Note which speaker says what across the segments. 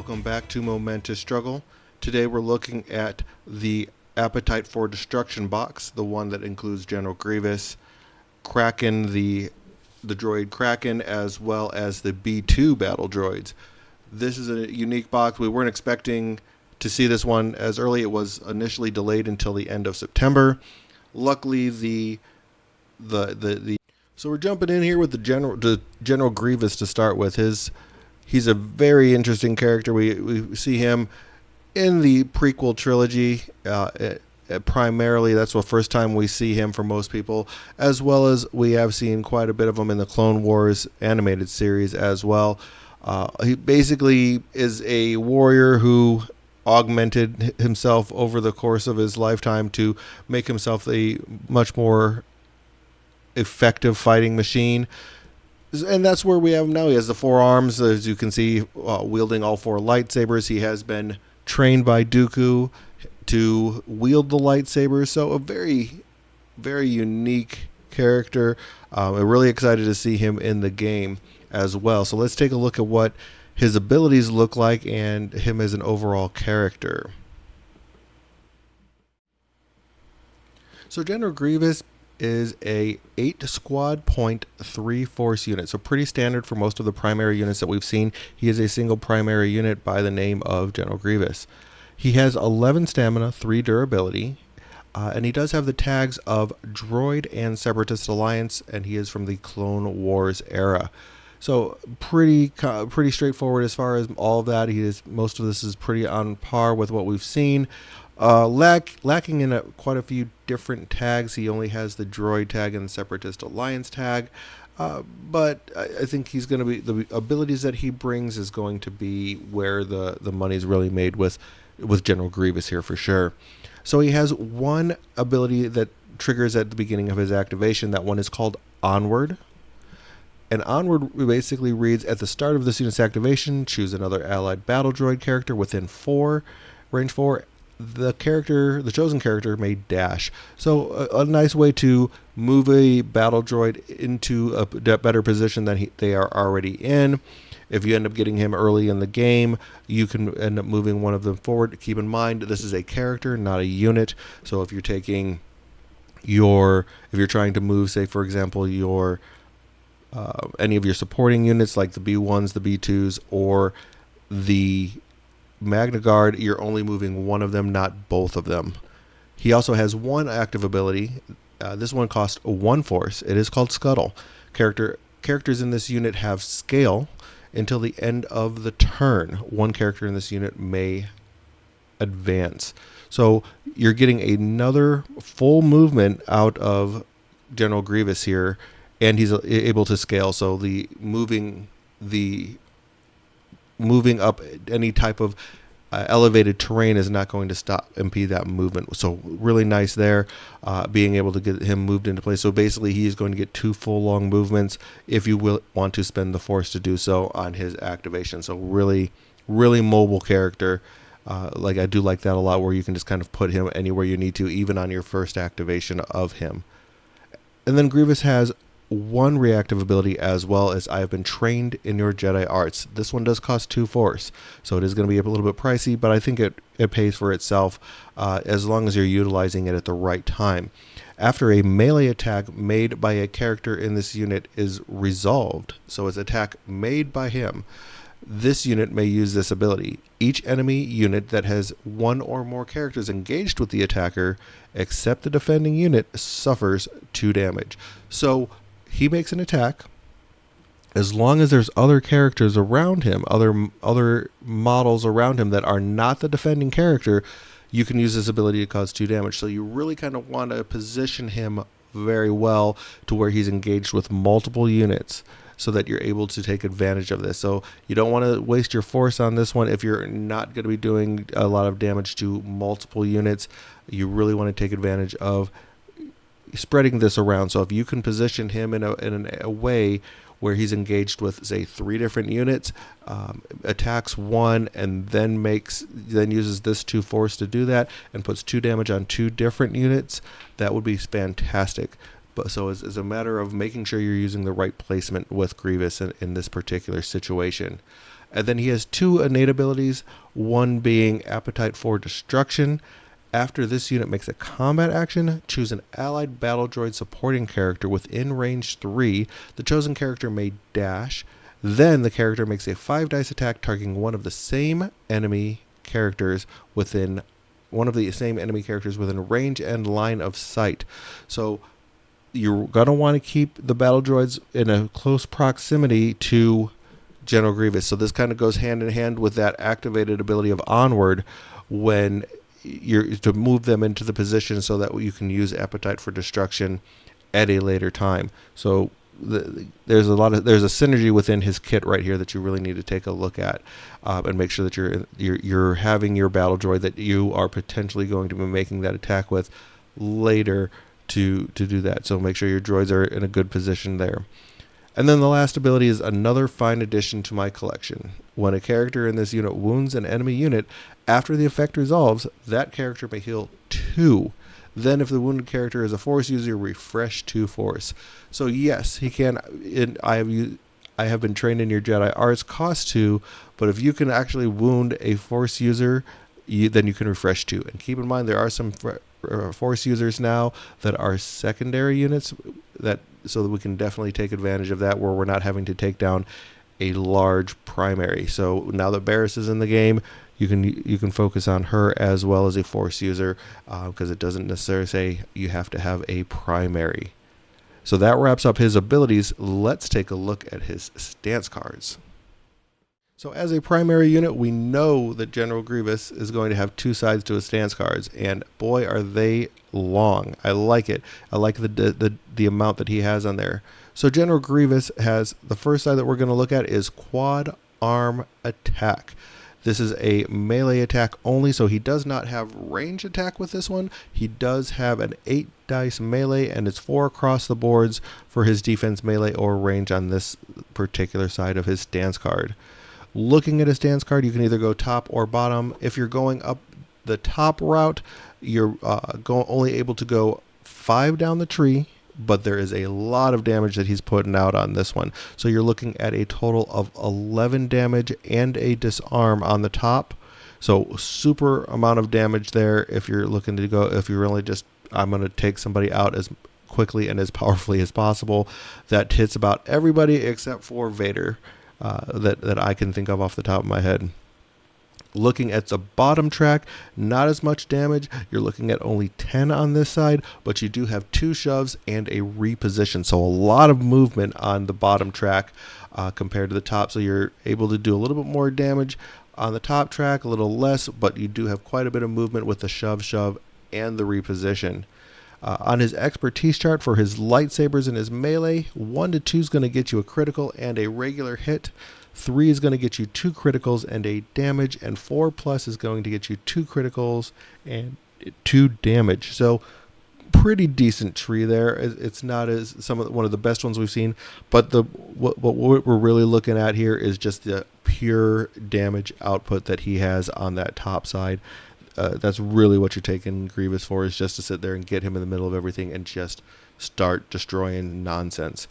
Speaker 1: Welcome back to Momentous Struggle. Today we're looking at the Appetite for Destruction box, the one that includes General Grievous, Kraken, the droid Kraken, as well as the B2 battle droids. This is a unique box. We weren't expecting to see this one as early. It was initially delayed until the end of September. Luckily, so we're jumping in here with the General Grievous to start with. He's a very interesting character. We see him in the prequel trilogy. Primarily, that's the first time we see him for most people, as well as we have seen quite a bit of him in the Clone Wars animated series as well. He basically is a warrior who augmented himself over the course of his lifetime to make himself a much more effective fighting machine. And that's where we have him now. He has the 4 arms, as you can see, wielding all 4 lightsabers. He has been trained by Dooku to wield the lightsabers. So a very, very unique character. I'm really excited to see him in the game as well. So let's take a look at what his abilities look like and him as an overall character. So General Grievous is a 8 squad point 3 force unit, so pretty standard for most of the primary units that we've seen. He is a single primary unit by the name of General Grievous. He has 11 stamina, 3 durability, and he does have the tags of Droid and Separatist Alliance, and he is from the Clone Wars era. So pretty straightforward as far as all of that. Most of this is pretty on par with what we've seen. Lacking in quite a few different tags. He only has the Droid tag and the Separatist Alliance tag. But I think he's going to be, the abilities that he brings is going to be where the money's really made with General Grievous here for sure. So he has one ability that triggers at the beginning of his activation. That one is called Onward. And Onward basically reads, at the start of this unit's activation, choose another allied battle droid character within range 4. The chosen character may dash. So a nice way to move a battle droid into a better position than they are already in. If you end up getting him early in the game, you can end up moving one of them forward. Keep in mind, this is a character, not a unit. So if you're taking if you're trying to move, say for example, any of your supporting units like the B1s, the B2s, or the Magna Guard, you're only moving one of them, not both of them. He also has one active ability. This one costs 1 force. It is called Scuttle. Characters in this unit have scale until the end of the turn. One character in this unit may advance. So you're getting another full movement out of General Grievous here, and he's able to scale. So the moving up any type of elevated terrain is not going to impede that movement. So really nice there, being able to get him moved into place. So basically he is going to get 2 full long movements if you will want to spend the force to do so on his activation. So really, really mobile character. I do like that a lot, where you can just kind of put him anywhere you need to, even on your first activation of him. And then Grievous has one reactive ability as well, as I have been trained in your Jedi arts. This one does cost 2 force, so it is going to be a little bit pricey, but I think it pays for itself as long as you're utilizing it at the right time. After a melee attack made by a character in this unit is resolved, so it's attack made by him, this unit may use this ability. Each enemy unit that has 1 or more characters engaged with the attacker, except the defending unit, suffers 2 damage. So he makes an attack. As long as there's other characters around him, other models around him that are not the defending character, you can use this ability to cause 2 damage. So you really kind of want to position him very well to where he's engaged with multiple units, so that you're able to take advantage of this. So you don't want to waste your force on this one if you're not going to be doing a lot of damage to multiple units. You really want to take advantage of spreading this around. So if you can position him in a way where he's engaged with, say, 3 different units, attacks 1, and then uses this 2 force to do that, and puts 2 damage on 2 different units, that would be fantastic. But so it's a matter of making sure you're using the right placement with Grievous in this particular situation. And then he has 2 innate abilities, one being Appetite for Destruction. After this unit makes a combat action, choose an allied battle droid supporting character within range 3. The chosen character may dash. Then the character makes a 5 dice attack targeting one of the same enemy characters within range and line of sight. So you're going to want to keep the battle droids in a close proximity to General Grievous. So this kind of goes hand in hand with that activated ability of Onward, when you're to move them into the position so that you can use Appetite for Destruction at a later time. So there's a synergy within his kit right here that you really need to take a look at, and make sure that you're having your battle droid that you are potentially going to be making that attack with later to do that. So make sure your droids are in a good position there. And then the last ability is another fine addition to my collection. When a character in this unit wounds an enemy unit, after the effect resolves, that character may heal 2. Then if the wounded character is a Force user, refresh 2 Force. So yes, he can. I have been trained in your Jedi arts, cost 2, but if you can actually wound a Force user, then you can refresh 2. And keep in mind, there are some Force users now that are secondary units, so that we can definitely take advantage of that, where we're not having to take down a large primary. So now that Barriss is in the game, you can focus on her as well as a Force user, because it doesn't necessarily say you have to have a primary. So that wraps up his abilities. Let's take a look at his stance cards. So as a primary unit, we know that General Grievous is going to have 2 sides to his stance cards, and boy, are they long. I like it. I like the amount that he has on there. So General Grievous has, the first side that we're going to look at is Quad Arm Attack. This is a melee attack only, so he does not have range attack with this one. He does have an 8 dice melee, and it's 4 across the boards for his defense, melee, or range on this particular side of his stance card. Looking at a stance card, you can either go top or bottom. If you're going up the top route, you're only able to go 5 down the tree, but there is a lot of damage that he's putting out on this one. So you're looking at a total of 11 damage and a disarm on the top. So super amount of damage there if you're looking to go, if you're really just, I'm going to take somebody out as quickly and as powerfully as possible. That hits about everybody except for Vader. That I can think of off the top of my head. Looking at the bottom track, not as much damage. You're looking at only 10 on this side, but you do have 2 shoves and a reposition. So a lot of movement on the bottom track compared to the top. So you're able to do a little bit more damage on the top track, a little less, but you do have quite a bit of movement with the shove, and the reposition. On his expertise chart for his lightsabers and his melee, 1 to 2 is going to get you a critical and a regular hit. 3 is going to get you 2 criticals and a damage, and 4+ is going to get you 2 criticals and 2 damage. So pretty decent tree there. It's not as one of the best ones we've seen, but what we're really looking at here is just the pure damage output that he has on that top side. That's really what you're taking Grievous for, is just to sit there and get him in the middle of everything and just start destroying nonsense.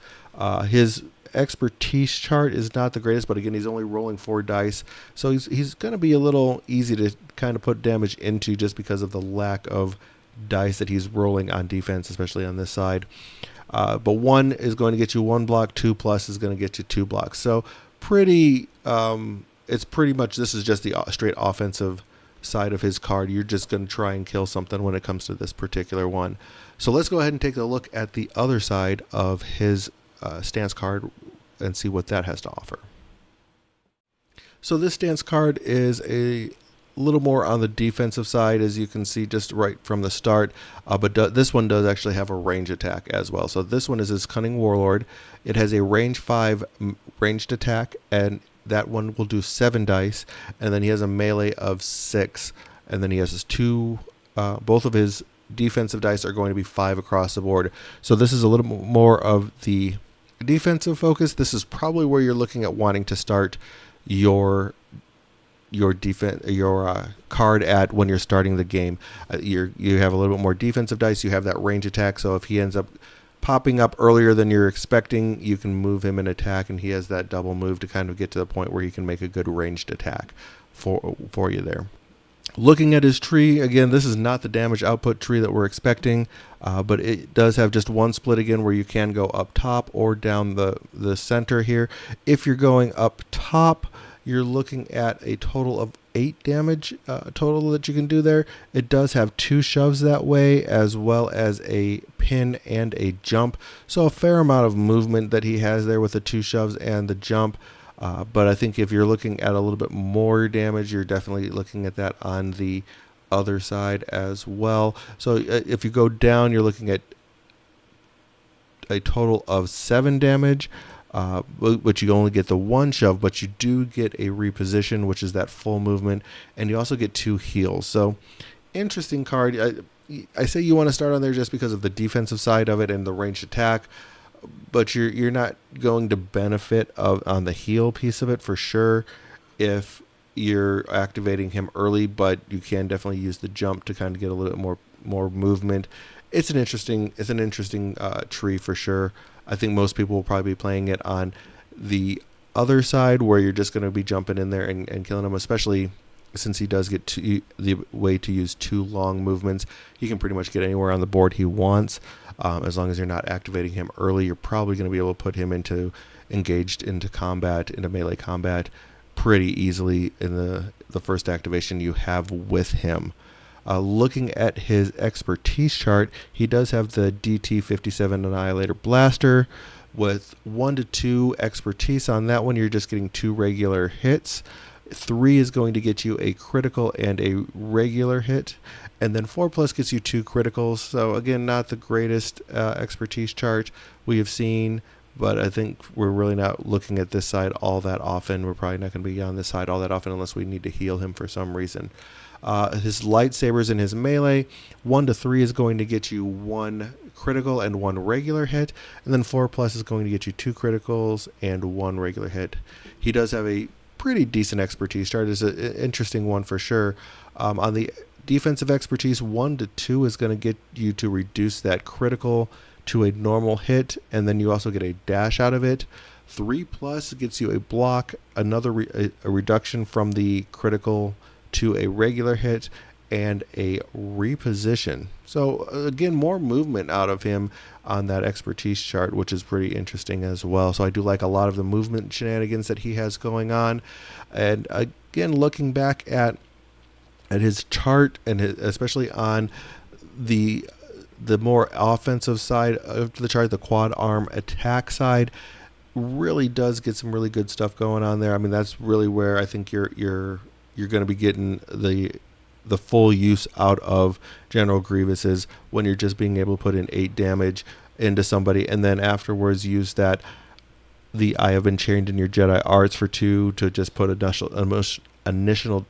Speaker 1: His expertise chart is not the greatest, but again, he's only rolling 4 dice, so he's going to be a little easy to kind of put damage into just because of the lack of dice that he's rolling on defense, especially on this side. But 1 is going to get you 1 block, 2+ is going to get you 2 blocks. So pretty, it's pretty much, this is just the straight offensive side of his card. You're just going to try and kill something when it comes to this particular one. So let's go ahead and take a look at the other side of his stance card and see what that has to offer. So this stance card is a little more on the defensive side, as you can see just right from the start, but this one does actually have a range attack as well. So this one is his Cunning Warlord. It has a range 5 ranged attack, and that one will do 7 dice, and then he has a melee of 6, and then he has his 2, both of his defensive dice are going to be 5 across the board. So this is a little more of the defensive focus. This is probably where you're looking at wanting to start your card at when you're starting the game. You have a little bit more defensive dice. You have that range attack. So if he ends up popping up earlier than you're expecting, you can move him in attack, and he has that double move to kind of get to the point where he can make a good ranged attack for you there. Looking at his tree, again, this is not the damage output tree that we're expecting, but it does have just one split again where you can go up top or down the center here. If you're going up top, you're looking at a total of 8 damage total that you can do there. It does have 2 shoves that way, as well as a pin and a jump. So a fair amount of movement that he has there with the 2 shoves and the jump. But I think if you're looking at a little bit more damage, you're definitely looking at that on the other side as well. So if you go down, you're looking at a total of 7 damage. But you only get the 1 shove, but you do get a reposition, which is that full movement, and you also get 2 heals. So interesting card. I say you want to start on there just because of the defensive side of it and the ranged attack, but you're not going to benefit on the heal piece of it for sure if you're activating him early, but you can definitely use the jump to kind of get a little bit more movement. It's an interesting tree for sure. I think most people will probably be playing it on the other side where you're just going to be jumping in there and killing him, especially since he does get the way to use 2 long movements. He can pretty much get anywhere on the board he wants. As long as you're not activating him early, you're probably going to be able to put him engaged into combat, into melee combat pretty easily in the first activation you have with him. Looking at his expertise chart, he does have the DT-57 Annihilator Blaster with 1 to 2 expertise on that one. You're just getting 2 regular hits. 3 is going to get you a critical and a regular hit, and then 4+ gets you 2 criticals. So again, not the greatest expertise chart we have seen, but I think we're really not looking at this side all that often. We're probably not going to be on this side all that often unless we need to heal him for some reason. His lightsabers and his melee, 1 to 3 is going to get you 1 critical and 1 regular hit, and then 4+ is going to get you 2 criticals and 1 regular hit. He does have a pretty decent expertise chart. It's an interesting one for sure. On the defensive expertise, 1 to 2 is going to get you to reduce that critical to a normal hit, and then you also get a dash out of it. 3+ gets you a block, another a reduction from the critical to a regular hit, and a reposition. So again, more movement out of him on that expertise chart, which is pretty interesting as well. So I do like a lot of the movement shenanigans that he has going on. And again, looking back at his chart, and especially on the more offensive side of the chart, the quad arm attack side, really does get some really good stuff going on there. I mean, that's really where I think you're going to be getting the full use out of General Grievous is when you're just being able to put in 8 damage into somebody, and then afterwards use that the I have been chained in your Jedi arts for 2 to just put additional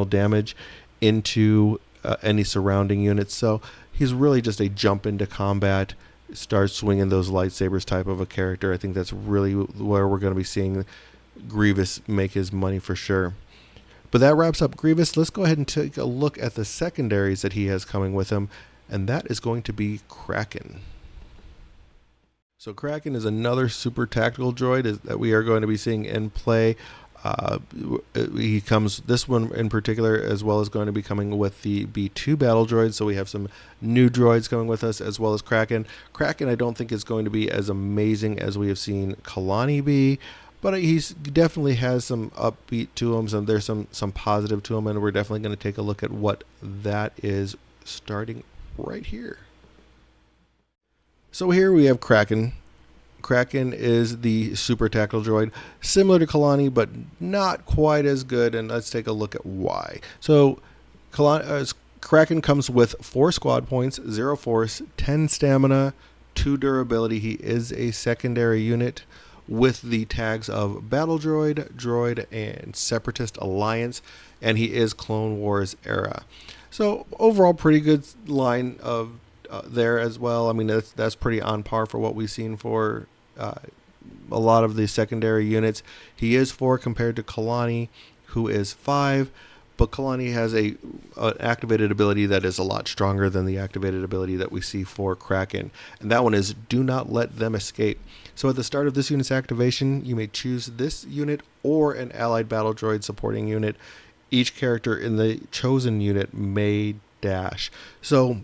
Speaker 1: damage into any surrounding units. So he's really just a jump into combat, start swinging those lightsabers type of a character. I think that's really where we're going to be seeing Grievous make his money for sure. But that wraps up Grievous. Let's go ahead and take a look at the secondaries that he has coming with him, and that is going to be Kraken. So Kraken is another super tactical droid that we are going to be seeing in play. He comes, this one in particular, as well as going to be coming with the B2 battle droids. So we have some new droids coming with us, as well as Kraken. Kraken I don't think is going to be as amazing as we have seen Kalani be, but he definitely has some upbeat to him, and there's some positive to him, and we're definitely going to take a look at what that is starting right here. So here we have Kraken. Kraken is the super tactical droid, similar to Kalani, but not quite as good, and let's take a look at why. So Kraken comes with 4 squad points, 0 force, 10 stamina, 2 durability. He is a secondary unit with the tags of Battle Droid, and Separatist Alliance, and he is Clone Wars era. So overall, pretty good line of there as well. I mean, that's pretty on par for what we've seen for a lot of the secondary units. He is 4 compared to Kalani, who is 5. But Kalani has an activated ability that is a lot stronger than the activated ability that we see for Kraken. And that one is Do Not Let Them Escape. So at the start of this unit's activation, you may choose this unit or an allied battle droid supporting unit. Each character in the chosen unit may dash. So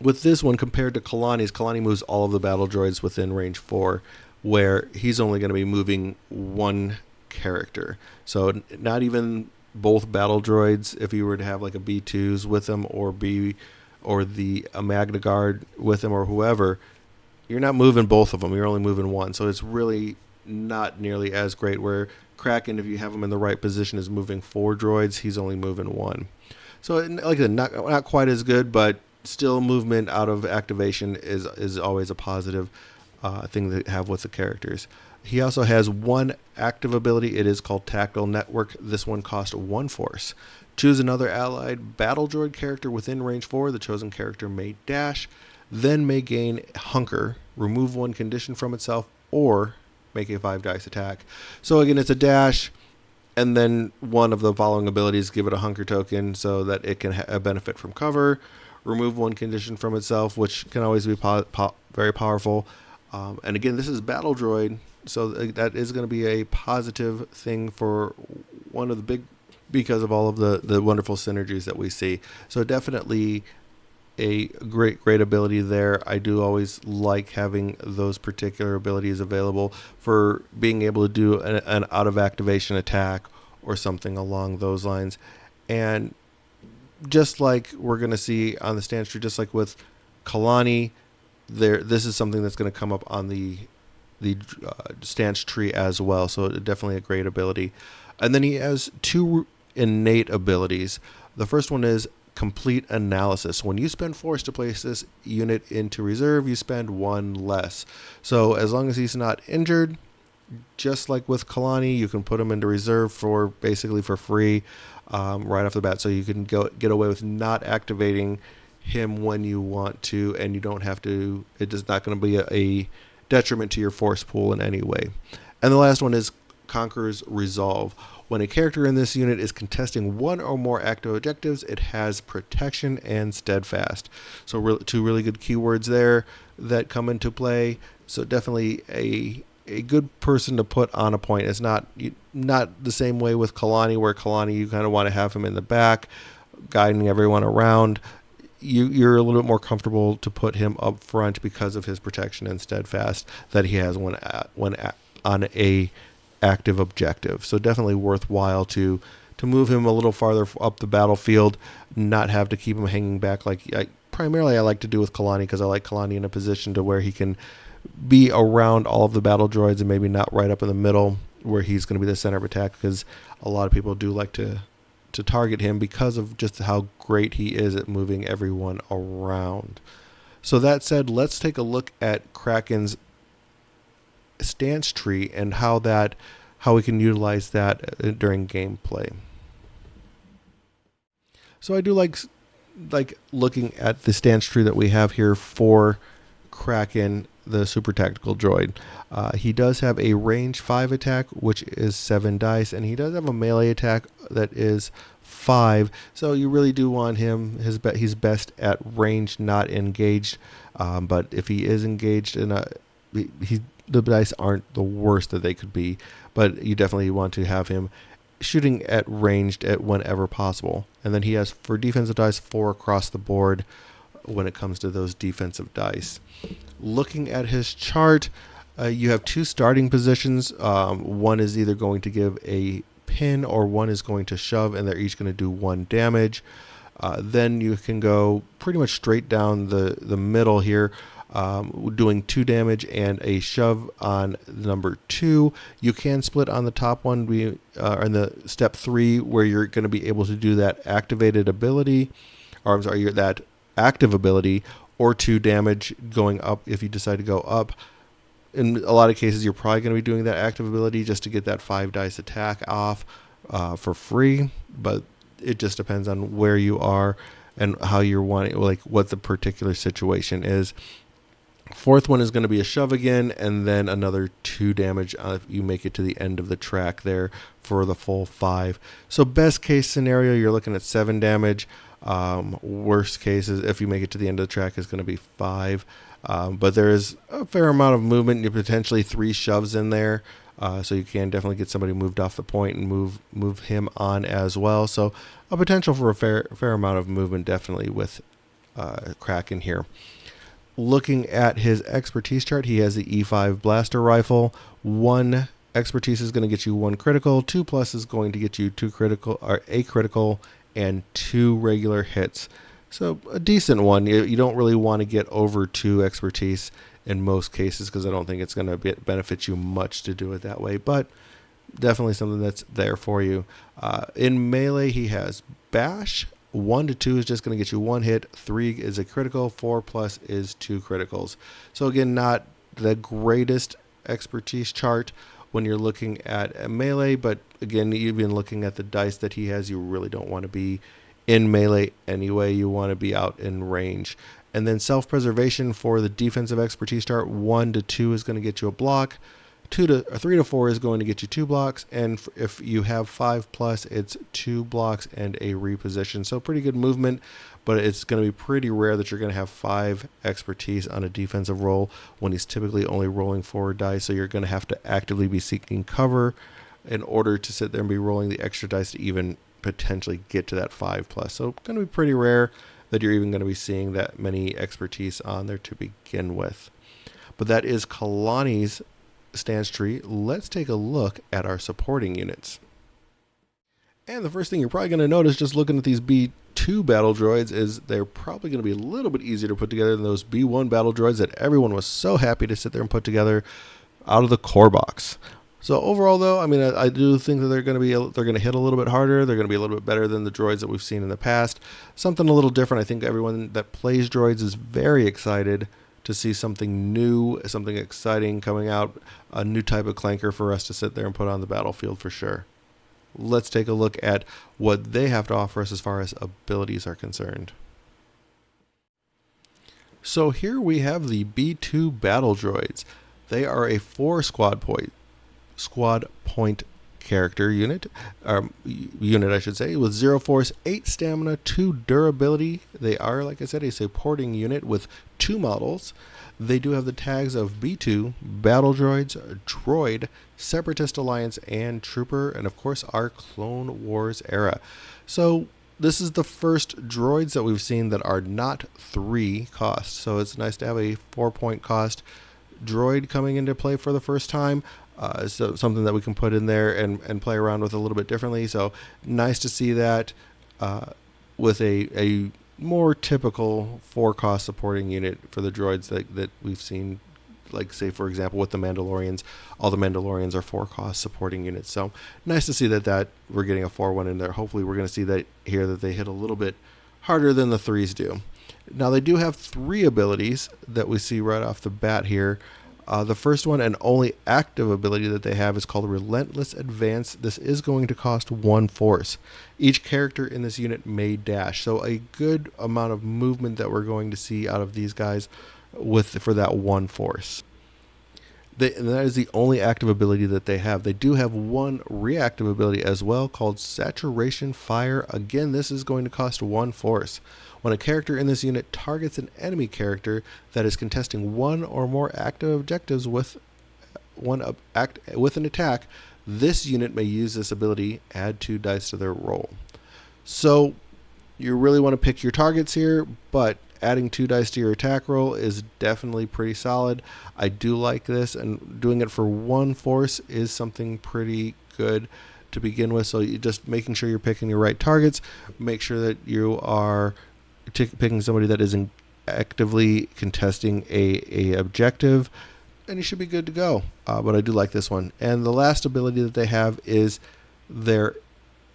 Speaker 1: with this one, compared to Kalani's, Kalani moves all of the battle droids within range 4, where he's only going to be moving one character. So not even both battle droids, if you were to have like a B2s with him or the Magna Guard with him or whoever, you're not moving both of them. You're only moving one. So it's really not nearly as great, where Kraken, if you have him in the right position, is moving 4 droids. He's only moving 1. So like I said, not quite as good, but still movement out of activation is always a positive thing to have with the characters. He also has one active ability. It is called Tactile Network. This one costs 1 force. Choose another allied battle droid character within range 4. The chosen character may dash, then may gain Hunker, remove 1 condition from itself, or make a 5 dice attack. So again, it's a dash, and then one of the following abilities give it a Hunker token so that it can benefit from cover, remove 1 condition from itself, which can always be very powerful. And again, this is battle droid, so that is going to be a positive thing for one of the big, because of all of the wonderful synergies that we see. So definitely a great ability there. I do always like having those particular abilities available for being able to do an out of activation attack or something along those lines. And just like we're going to see on the stance tree, just like with Kalani, this is something that's going to come up on the stance tree as well. So definitely a great ability. And then he has 2 innate abilities. The first one is Complete Analysis. When you spend force to place this unit into reserve, you spend 1 less. So as long as he's not injured, just like with Kalani, you can put him into reserve for basically for free right off the bat. So you can get away with not activating him when you want to, and you don't have to. It is not going to be a detriment to your force pool in any way. And the last one is Conqueror's Resolve. When a character in this unit is contesting 1 or more active objectives, it has Protection and Steadfast. So 2 really good keywords there that come into play. So definitely a good person to put on a point. It's not the same way with Kalani, where Kalani you kind of want to have him in the back, guiding everyone around. You're a little bit more comfortable to put him up front because of his protection and steadfast that he has when on a active objective. So definitely worthwhile to move him a little farther up the battlefield, not have to keep him hanging back like primarily I like to do with Kalani, because I like Kalani in a position to where he can be around all of the battle droids and maybe not right up in the middle where he's going to be the center of attack, because a lot of people do like to target him because of just how great he is at moving everyone around. So that said, let's take a look at Kraken's stance tree and how we can utilize that during gameplay. So I do like looking at the stance tree that we have here for Kraken, the super tactical droid. He does have a range 5 attack, which is 7 dice, and he does have a melee attack that is 5. So you really do want him. He's best at range, not engaged. But if he is engaged the dice aren't the worst that they could be. But you definitely want to have him shooting at ranged at whenever possible. And then he has, for defensive dice, 4 across the board when it comes to those defensive dice. Looking at his chart, you have 2 starting positions. One is either going to give a pin or one is going to shove, and they're each going to do 1 damage. Then you can go pretty much straight down the middle here, doing 2 damage and a shove on number 2. You can split on the top one, in the step 3, where you're going to be able to do that activated ability, that active ability, or 2 damage going up if you decide to go up. In a lot of cases, you're probably going to be doing that active ability just to get that 5 dice attack off for free, but it just depends on where you are and how you're wanting, like what the particular situation is. Fourth one is going to be a shove again, and then another 2 damage if you make it to the end of the track there for the full 5. So best case scenario, you're looking at 7 damage. Worst case is if you make it to the end of the track is going to be 5. But there is a fair amount of movement. You potentially 3 shoves in there, so you can definitely get somebody moved off the point and move him on as well. So a potential for a fair amount of movement definitely with Kraken here. Looking at his expertise chart, he has the E5 blaster rifle. 1 expertise is going to get you 1 critical. 2 plus is going to get you 2 critical, or a critical, and 2 regular hits. So a decent one. You don't really want to get over 2 expertise in most cases because I don't think it's going to benefit you much to do it that way. But definitely something that's there for you. In melee, he has bash. 1 to 2 is just going to get you 1 hit. 3 is a critical. 4 plus is 2 criticals. So again, not the greatest expertise chart when you're looking at a melee, but again, even looking at the dice that he has, you really don't want to be in melee anyway. You want to be out in range. And then self-preservation for the defensive expertise chart, 1 to 2 is going to get you a block. 3 to 4 is going to get you 2 blocks, and if you have 5 plus, it's 2 blocks and a reposition. So pretty good movement, but it's going to be pretty rare that you're going to have 5 expertise on a defensive roll when he's typically only rolling 4 dice. So you're going to have to actively be seeking cover in order to sit there and be rolling the extra dice to even potentially get to that 5 plus. So going to be pretty rare that you're even going to be seeing that many expertise on there to begin with. But that is Kalani's stance tree. Let's take a look at our supporting units. And the first thing you're probably going to notice just looking at these B2 battle droids is they're probably going to be a little bit easier to put together than those B1 battle droids that everyone was so happy to sit there and put together out of the core box. So overall though, I mean, I do think that they're going to hit a little bit harder. They're going to be a little bit better than the droids that we've seen in the past. Something a little different. I think everyone that plays droids is very excited to see something new, something exciting coming out, a new type of clanker for us to sit there and put on the battlefield for sure. Let's take a look at what they have to offer us as far as abilities are concerned. So here we have the B2 battle droids. They are a 4 squad point character unit, I should say, with 0 force, 8 stamina, 2 durability. They are, like I said, a supporting unit with 2 models. They do have the tags of B2, Battle Droids, Droid, Separatist Alliance, and Trooper, and of course our Clone Wars era. So this is the first droids that we've seen that are not 3 cost. So it's nice to have a 4-point cost droid coming into play for the first time. So something that we can put in there and play around with a little bit differently. So nice to see that with a more typical 4-cost supporting unit for the droids that we've seen, like say for example with the Mandalorians. All the Mandalorians are 4-cost supporting units. So nice to see that we're getting a 4-1 in there. Hopefully we're going to see that here, that they hit a little bit harder than the 3s do. Now they do have 3 abilities that we see right off the bat here. The first one and only active ability that they have is called Relentless Advance. This is going to cost 1 force. Each character in this unit may dash, so a good amount of movement that we're going to see out of these guys for that 1 force. And that is the only active ability that they have. They do have 1 reactive ability as well called Saturation Fire. Again, this is going to cost 1 force. When a character in this unit targets an enemy character that is contesting 1 or more active objectives with an attack, this unit may use this ability, add 2 dice to their roll. So you really want to pick your targets here, but adding 2 dice to your attack roll is definitely pretty solid. I do like this, and doing it for 1 force is something pretty good to begin with. So you just making sure you're picking your right targets, make sure that you are picking somebody that isn't actively contesting a objective, and you should be good to go. But I do like this one. And the last ability that they have is their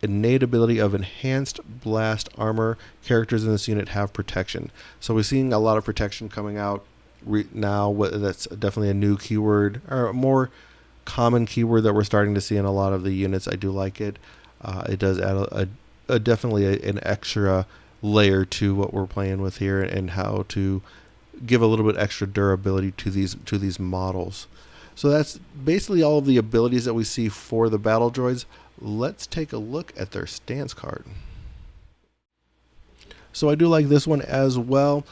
Speaker 1: innate ability of Enhanced Blast Armor. Characters in this unit have protection. So we're seeing a lot of protection coming out now. That's definitely a new keyword, or a more common keyword that we're starting to see in a lot of the units. I do like it. It does add definitely an extra layer to what we're playing with here and how to give a little bit extra durability to these models. So that's basically all of the abilities that we see for the battle droids. Let's take a look at their stance card. So I do like this one as well.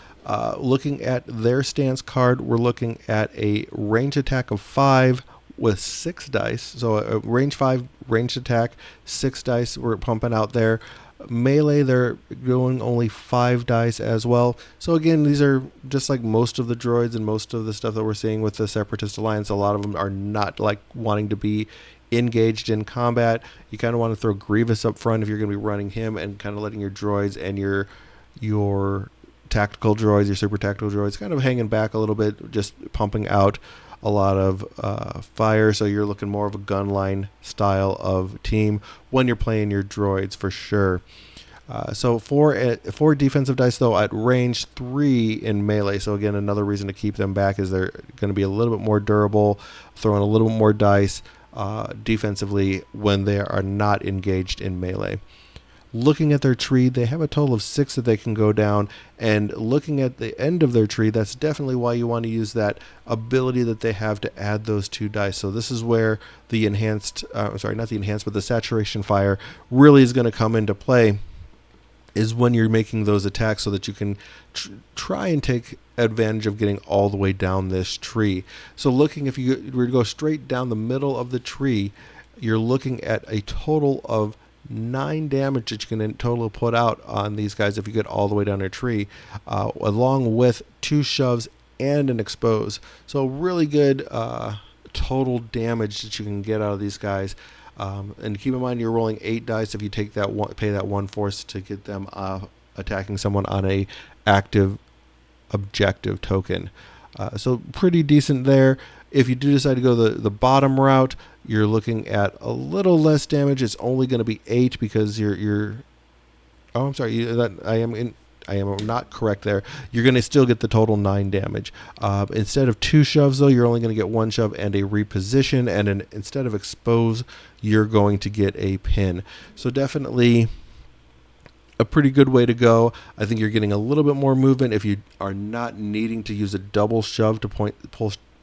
Speaker 1: Looking at their stance card, we're looking at a range attack of 5 with 6 dice. So a range 5 ranged attack, 6 dice we're pumping out there. Melee, they're doing only 5 dice as well. So again, these are just like most of the droids and most of the stuff that we're seeing with the Separatist Alliance. A lot of them are not like wanting to be engaged in combat. You kind of want to throw Grievous up front if you're going to be running him, and kind of letting your droids and your tactical droids, your super tactical droids, kind of hanging back a little bit, just pumping out a lot of fire. So you're looking more of a gunline style of team when you're playing your droids for sure. So for defensive dice though, at range 3 in melee. So again, another reason to keep them back is they're going to be a little bit more durable, throwing a little bit more dice defensively when they are not engaged in melee. Looking at their tree, they have a total of 6 that they can go down, and looking at the end of their tree, that's definitely why you want to use that ability that they have to add those 2 dice. So this is where the the saturation fire really is going to come into play, is when you're making those attacks so that you can try and take advantage of getting all the way down this tree. So looking, if you were to go straight down the middle of the tree, you're looking at a total of 9 damage that you can in total put out on these guys if you get all the way down their tree, along with 2 shoves and an expose. So really good total damage that you can get out of these guys. And keep in mind, you're rolling 8 dice if you take that pay that 1 force to get them attacking someone on a active objective token. So pretty decent there. If you do decide to go the bottom route, you're looking at a little less damage. It's only going to be 8 because you're. Oh, I'm sorry. I am not correct there. You're going to still get the total 9 damage. Instead of 2 shoves, though, you're only going to get 1 shove and a reposition. And instead of expose, you're going to get a pin. So definitely a pretty good way to go. I think you're getting a little bit more movement if you are not needing to use a double shove to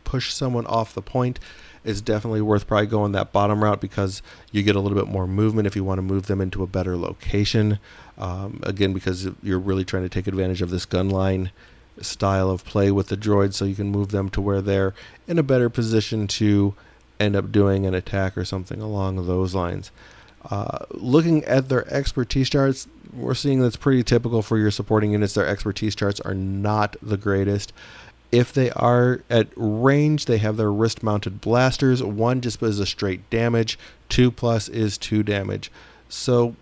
Speaker 1: push someone off the point. It's definitely worth probably going that bottom route because you get a little bit more movement if you want to move them into a better location. Again, because you're really trying to take advantage of this gunline style of play with the droids, so you can move them to where they're in a better position to end up doing an attack or something along those lines. Looking at their expertise charts, we're seeing that's pretty typical for your supporting units. Their expertise charts are not the greatest. If they are at range, they have their wrist-mounted blasters. 1 just is a straight damage. 2+ is 2 damage. So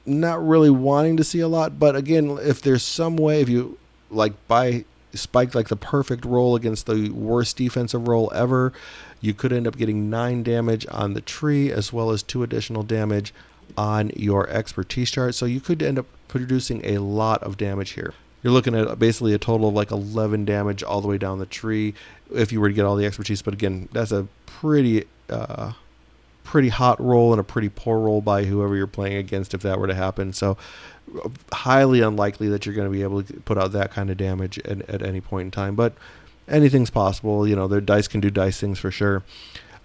Speaker 1: not really wanting to see a lot. But again, if there's some way, if you spike like the perfect roll against the worst defensive roll ever, you could end up getting 9 damage on the tree as well as 2 additional damage on your expertise chart. So you could end up producing a lot of damage here. You're looking at basically a total of like 11 damage all the way down the tree if you were to get all the expertise. But again, that's a pretty hot roll and a pretty poor roll by whoever you're playing against if that were to happen. So highly unlikely that you're going to be able to put out that kind of damage at any point in time. But anything's possible. Their dice can do dice things for sure.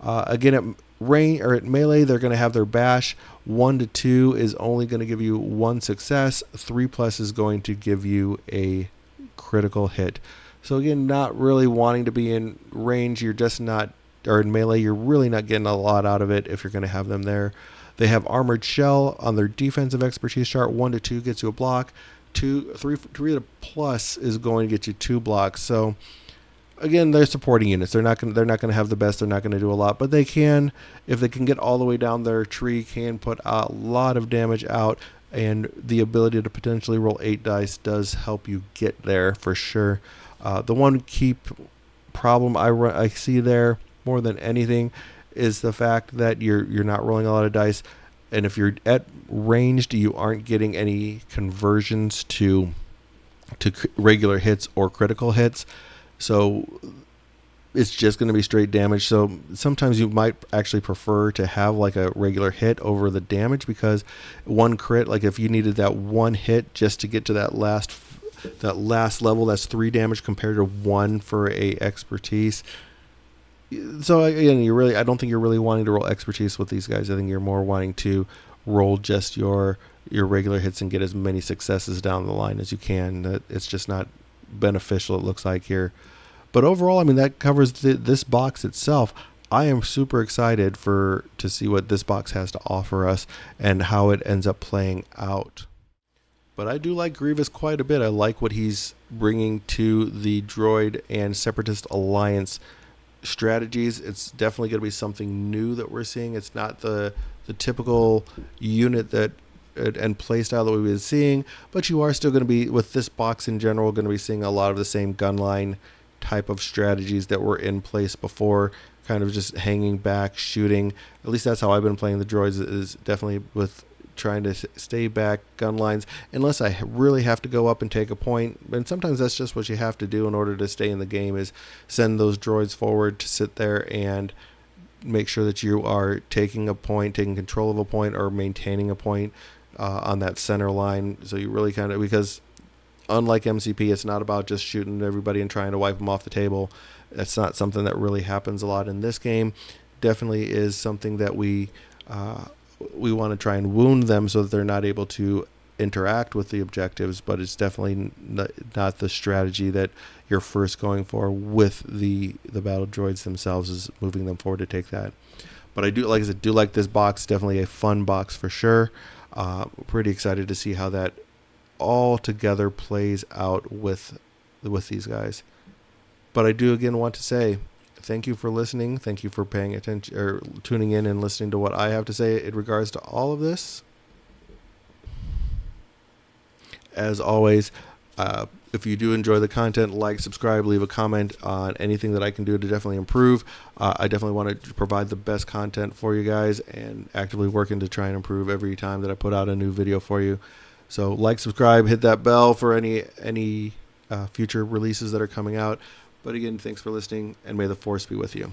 Speaker 1: Again, at melee, they're going to have their bash. 1 to 2 is only going to give you 1 success. 3+ is going to give you a critical hit. So again, not really wanting to be in range. You're just not, or in melee, you're really not getting a lot out of it if you're going to have them there. They have armored shell on their defensive expertise chart. 1 to 2 gets you a block. 3 to plus is going to get you 2 blocks. So again, they're supporting units. They're not going to have the best. They're not going to do a lot, but they can, if they can get all the way down their tree, can put a lot of damage out. And the ability to potentially roll 8 dice does help you get there for sure. The one key problem I see there more than anything is the fact that you're not rolling a lot of dice, and if you're at ranged, you aren't getting any conversions to regular hits or critical hits. So it's just going to be straight damage. So sometimes you might actually prefer to have like a regular hit over the damage, because 1 crit, like if you needed that 1 hit just to get to that last that last level. That's 3 damage compared to 1 for a expertise. So again, I don't think you're really wanting to roll expertise with these guys. I think you're more wanting to roll just your regular hits and get as many successes down the line as you can. It's just not beneficial, it looks like here. But overall, I mean, that covers this box itself. I am super excited to see what this box has to offer us and how it ends up playing out. But I do like Grievous quite a bit. I like what he's bringing to the Droid and Separatist Alliance strategies. It's definitely going to be something new that we're seeing. It's not the typical unit that and playstyle that we've been seeing, but you are still going to be, with this box in general, going to be seeing a lot of the same gunline type of strategies that were in place before, kind of just hanging back, shooting. At least that's how I've been playing the droids, is definitely with trying to stay back, gun lines, unless I really have to go up and take a point. And sometimes that's just what you have to do in order to stay in the game, is send those droids forward to sit there and make sure that you are taking a point, taking control of a point, or maintaining a point on that center line. So you really kind of, because unlike MCP, it's not about just shooting everybody and trying to wipe them off the table. That's not something that really happens a lot in this game. Definitely is something that we want to try and wound them so that they're not able to interact with the objectives, but it's definitely not the strategy that you're first going for with the battle droids themselves, is moving them forward to take that. But I do, like I said, like this box. Definitely a fun box for sure. Pretty excited to see how that all together plays out with these guys. But I do again want to say thank you for listening. Thank you for paying attention or tuning in and listening to what I have to say in regards to all of this. As always, if you do enjoy the content, like, subscribe, leave a comment on anything that I can do to definitely improve. I definitely want to provide the best content for you guys, and actively working to try and improve every time that I put out a new video for you. So like, subscribe, hit that bell for any future releases that are coming out. But again, thanks for listening, and may the Force be with you.